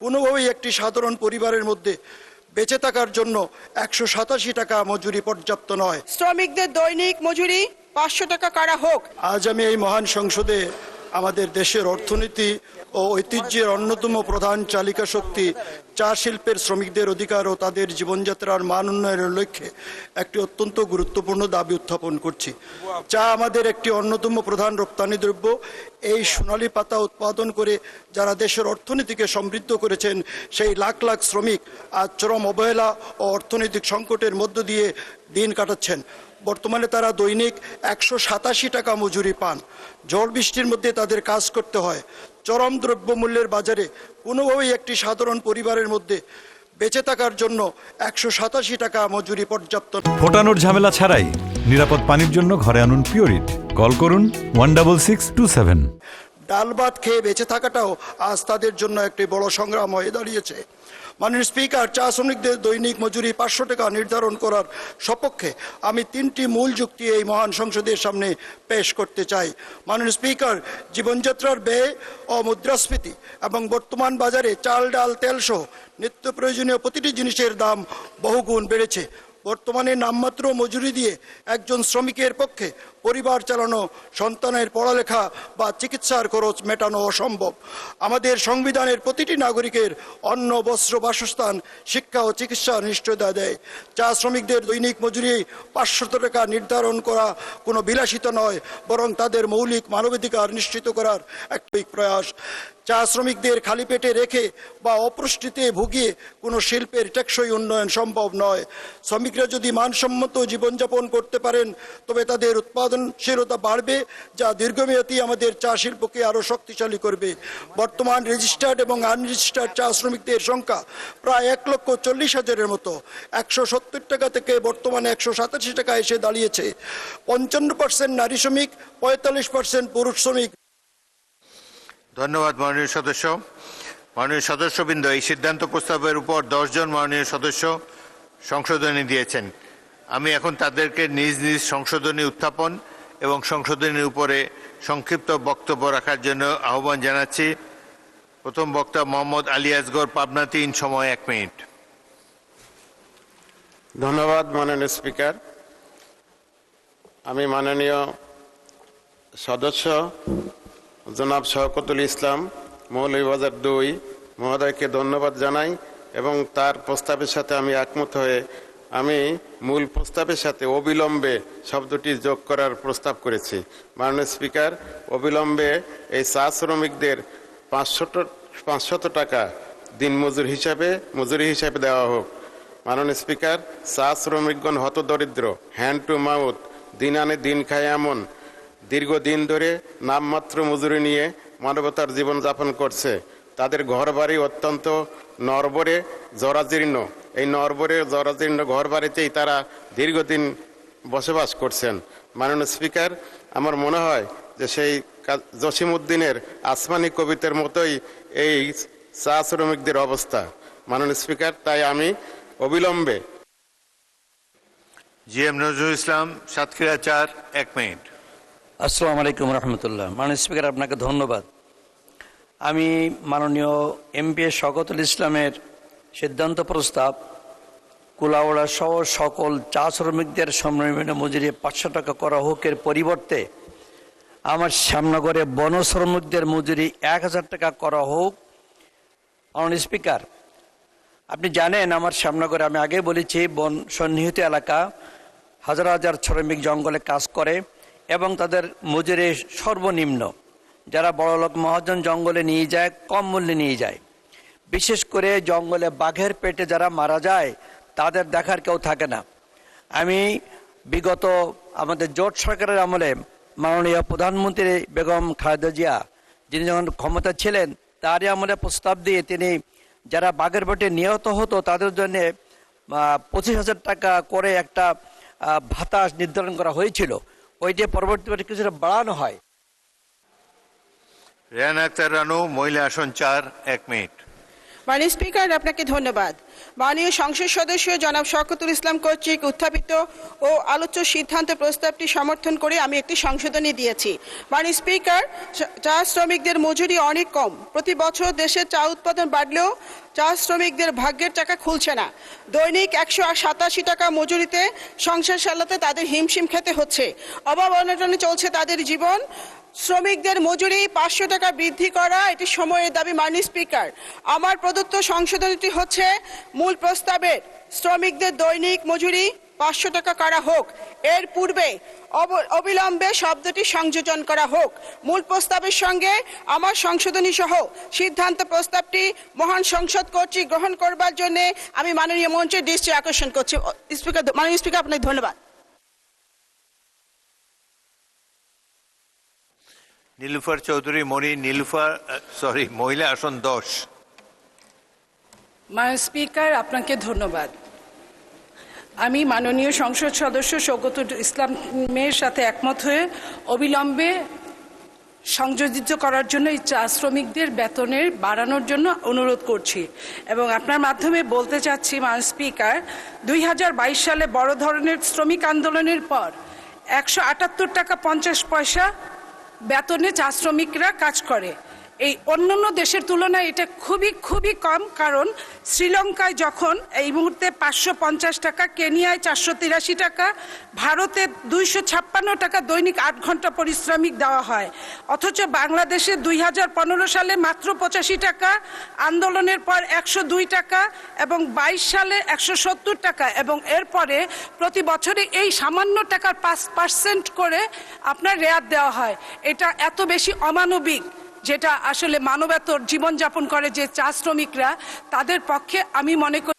কোনোভাবেই একটি সাধারণ পরিবারের মধ্যে বেঁচে থাকার জন্য 187 টাকা মজুরি পর্যাপ্ত নয়। শ্রমিকদের দৈনিক মজুরি 500 টাকা করা হোক। আজ আমি এই মহান সংসদে আমাদের দেশের অর্থনীতি ও ঐতিহ্যের অন্যতম প্রধান চালিকা শক্তি চা শিল্পের শ্রমিকদের অধিকার ও তাদের জীবনযাত্রার মান উন্নয়নের লক্ষ্যে একটি অত্যন্ত গুরুত্বপূর্ণ দাবি উত্থাপন করছি। চা আমাদের একটি অন্যতম প্রধান রপ্তানি দ্রব্য। এই সোনালী পাতা উৎপাদন করে যারা দেশের অর্থনীতিকে সমৃদ্ধ করেছেন সেই লাখ লাখ শ্রমিক আজ চরম অবহেলা ও অর্থনৈতিক সংকটের মধ্য দিয়ে দিন কাটাচ্ছেন। বর্তমানে তারা দৈনিক 187 টাকা মজুরি পান। ঝড় বৃষ্টির মধ্যে তাদের কাজ করতে হয়। চরম দ্রব্যমূল্যের বাজারে কোনোভাবেই একটি সাধারণ পরিবারের মধ্যে বেঁচে থাকার জন্য 187 টাকা মজুরি পর্যাপ্ত। ফোটানোর ঝামেলা ছাড়াই নিরাপদ পানির জন্য ঘরে আনুন পিওরিট। কল করুন 16627। ডাল ভাত খেয়ে বেঁচে থাকাটাও আজ তাদের জন্য একটি বড় সংগ্রাম হয়ে দাঁড়িয়েছে। মাননীয় স্পিকার, চা শ্রমিকদের দৈনিক মজুরি 500 টাকা নির্ধারণ করার সপক্ষে আমি 3টি মূল যুক্তি এই মহান সংসদের সামনে পেশ করতে চাই। মাননীয় স্পিকার, জীবনযাত্রার ব্যয় ও মুদ্রাস্ফীতি এবং বর্তমান বাজারে চাল, ডাল, তেল সহ নিত্য প্রয়োজনীয় প্রতিটি জিনিসের দাম বহুগুণ বেড়েছে। বর্তমানে নামমাত্র মজুরি দিয়ে একজন শ্রমিকের পক্ষে পরিবার চালানো, সন্তানের পড়ালেখা বা চিকিৎসার খরচ মেটানো অসম্ভব। আমাদের সংবিধানের প্রতিটি নাগরিকের অন্ন, বস্ত্র, বাসস্থান, শিক্ষা ও চিকিৎসা নিশ্চয়তা দেয়। চা শ্রমিকদের দৈনিক মজুরি 500 টাকা নির্ধারণ করা কোনো বিলাসিতা নয়, বরং তাদের মৌলিক মানবাধিকার নিশ্চিত করার একটি প্রয়াস। চা শ্রমিকদের খালি পেটে রেখে বা অপুষ্টিতে ভুগিয়ে কোনো শিল্পের টেকসই উন্নয়ন সম্ভব নয়। শ্রমিকরা যদি মানসম্মত জীবনযাপন করতে পারেন তবে তাদের উৎপাদনশীলতা বাড়বে, যা দীর্ঘমেয়াদী আমাদের চা শিল্পকে আরও শক্তিশালী করবে। বর্তমান রেজিস্টার্ড এবং আনরেজিস্টার্ড চা শ্রমিকদের সংখ্যা প্রায় 1,40,000-এর মতো। 170 টাকা থেকে বর্তমানে 187 টাকা এসে দাঁড়িয়েছে। 55% নারী শ্রমিক, 45% পুরুষ শ্রমিক। ধন্যবাদ মাননীয় সদস্য। মাননীয় সদস্যবৃন্দ, এই সিদ্ধান্ত প্রস্তাবের উপর 10 জন মাননীয় সদস্য সংশোধনী দিয়েছেন। আমি এখন তাদেরকে নিজ নিজ সংশোধনী উত্থাপন এবং সংশোধনীর উপরে সংক্ষিপ্ত বক্তব্য রাখার জন্য আহ্বান জানাচ্ছি। প্রথম বক্তা মোহাম্মদ আলী আসগর, পাবনা 3, সময় 1 মিনিট। ধন্যবাদ মাননীয় স্পিকার। আমি মাননীয় সদস্য জনাব শওকতুল ইসলাম, মৌলভীবাজার 2 মহোদয়কে ধন্যবাদ জানাই এবং তার প্রস্তাবের সাথে আমি একমত হয়ে আমি মূল প্রস্তাবের সাথে অবিলম্বে শব্দটি যোগ করার প্রস্তাব করেছি। মাননীয় স্পিকার, অবিলম্বে এই চা শ্রমিকদের 500 টাকা দিন মজুরি হিসাবে দেওয়া হোক। মাননীয় স্পিকার, চা শ্রমিকগণ হতদরিদ্র, হ্যান্ড টু মাউথ, দিন আনে দিন খায় এমন দীর্ঘদিন ধরে নামমাত্র মজুরি নিয়ে মানবতার জীবনযাপন করছে। তাদের ঘরবাড়ি অত্যন্ত নড়বড়ে জরাজীর্ণ। এই নড়বড়ে জরাজীর্ণ ঘরবাড়িতেই তারা দীর্ঘদিন বসবাস করছেন। মাননীয় স্পিকার, আমার মনে হয় যে সেই জসিমউদ্দিনের আসমানি কবিতার মতোই এই চা শ্রমিকদের অবস্থা। মাননীয় স্পিকার, তাই আমি অবিলম্বে GM নজরুল ইসলাম, সাতক্ষীরা 4, 1 মিনিট। আসসালামু আলাইকুম রহমতুল্লাহ। মাননীয় স্পিকার, আপনাকে ধন্যবাদ। আমি মাননীয় MP শওকতুল ইসলামের সিদ্ধান্ত প্রস্তাব কুলাউড়া সহ সকল চা শ্রমিকদের সর্বনিম্ন মজুরি 500 টাকা করা হোকের পরিবর্তে আমার শ্যামনগরে বন শ্রমিকদের মজুরি 1000 টাকা করা হোক। মাননীয় স্পিকার, আপনি জানেন আমার শ্যামনগরে, আমি আগে বলেছি, বন সন্নিহিত এলাকা, হাজার হাজার শ্রমিক জঙ্গলে কাজ করে এবং তাদের মজুরি সর্বনিম্ন। যারা বড়লোক মহাজন জঙ্গলে নিয়ে যায়, কম মূল্যে নিয়ে যায়। বিশেষ করে জঙ্গলে বাঘের পেটে যারা মারা যায় তাদের দেখার কেউ থাকে না। আমি বিগত আমাদের জোট সরকারের আমলে মাননীয় প্রধানমন্ত্রী বেগম খালেদা জিয়া, যিনি যখন ক্ষমতা ছিলেন, তারই আমলে প্রস্তাব দিয়ে তিনি যারা বাঘের পেটে নিহত হতো তাদের জন্য 25,000 টাকা করে একটা ভাতা নির্ধারণ করা হয়েছিল। ওইটা পরবর্তীতে কিছুটা বাড়ানো হয়। রেহানা আক্তার রানু, মহিলা আসন 4, 1 মিনিট। মাননীয় স্পিকার, আপনাকে ধন্যবাদ। মাননীয় সংসদ সদস্য জনাব শওকতুল ইসলাম কর্তৃক উত্থাপিত ও আলোচ্য সিদ্ধান্ত প্রস্তাবটি সমর্থন করে আমি একটি সংশোধনী দিয়েছি। মাননীয় স্পিকার, চা শ্রমিকদের মজুরি অনেক কম। প্রতি বছর দেশের চা উৎপাদন বাড়লেও চা শ্রমিকদের ভাগ্যের চাকা খুলছে না। দৈনিক 187 টাকা মজুরিতে সংসার চালাতে তাদের হিমশিম খেতে হচ্ছে। অভাব অনটনে চলছে তাদের জীবন। শ্রমিকদের মজুরি 500 টাকা বৃদ্ধি করা এটি সময়ের দাবি। মাননীয় স্পিকার, আমার প্রদত্ত সংশোধনীটি হচ্ছে মূল প্রস্তাবের শ্রমিকদের দৈনিক মজুরি 500 টাকা করা হোক, এর পূর্বে অবিলম্বে শব্দটি সংযোজন করা হোক। মূল প্রস্তাবের সঙ্গে আমার সংশোধনী সহ সিদ্ধান্ত প্রস্তাবটি মহান সংসদ কর্তৃক গ্রহণ করবার জন্য আমি মাননীয় মঞ্চের দৃষ্টি আকর্ষণ করছি। স্পিকার, মাননীয় স্পিকার, আপনাকে ধন্যবাদ। নীলুফার চৌধুরী মণি, মহিলা আসন 10। মাননীয় স্পিকার, আপনাকে ধন্যবাদ। আমি মাননীয় সংসদ সদস্য শওকতুল ইসলামের সাথে একমত হয়ে অবিলম্বে সংযোজিত করার জন্য এই চা শ্রমিকদের বেতনের বাড়ানোর জন্য অনুরোধ করছি এবং আপনার মাধ্যমে বলতে চাচ্ছি মাননীয় স্পিকার, 2022 সালে বড় ধরনের শ্রমিক আন্দোলনের পর 178 টাকা 50 পয়সা বেতনে চা শ্রমিকরা কাজ করে। এই অন্যান্য দেশের তুলনায় এটা খুবই কম, কারণ শ্রীলঙ্কায় যখন এই মুহূর্তে 550 টাকা, কেনিয়ায় 483 টাকা, ভারতে 256 টাকা দৈনিক 8 ঘন্টা পরিশ্রমিক দেওয়া হয়। অথচ বাংলাদেশে 2015 সালে মাত্র 85 টাকা, আন্দোলনের পর 102 টাকা এবং 22 সালে 170 টাকা এবং এরপরে প্রতি বছরে এই সামান্য টাকার 5% করে আপনার রেয়াত দেওয়া হয়। এটা এত বেশি অমানবিক, যেটা আসলে মানবেতর জীবনযাপন করে যে চা শ্রমিকরা, তাদের পক্ষে আমি মনে করি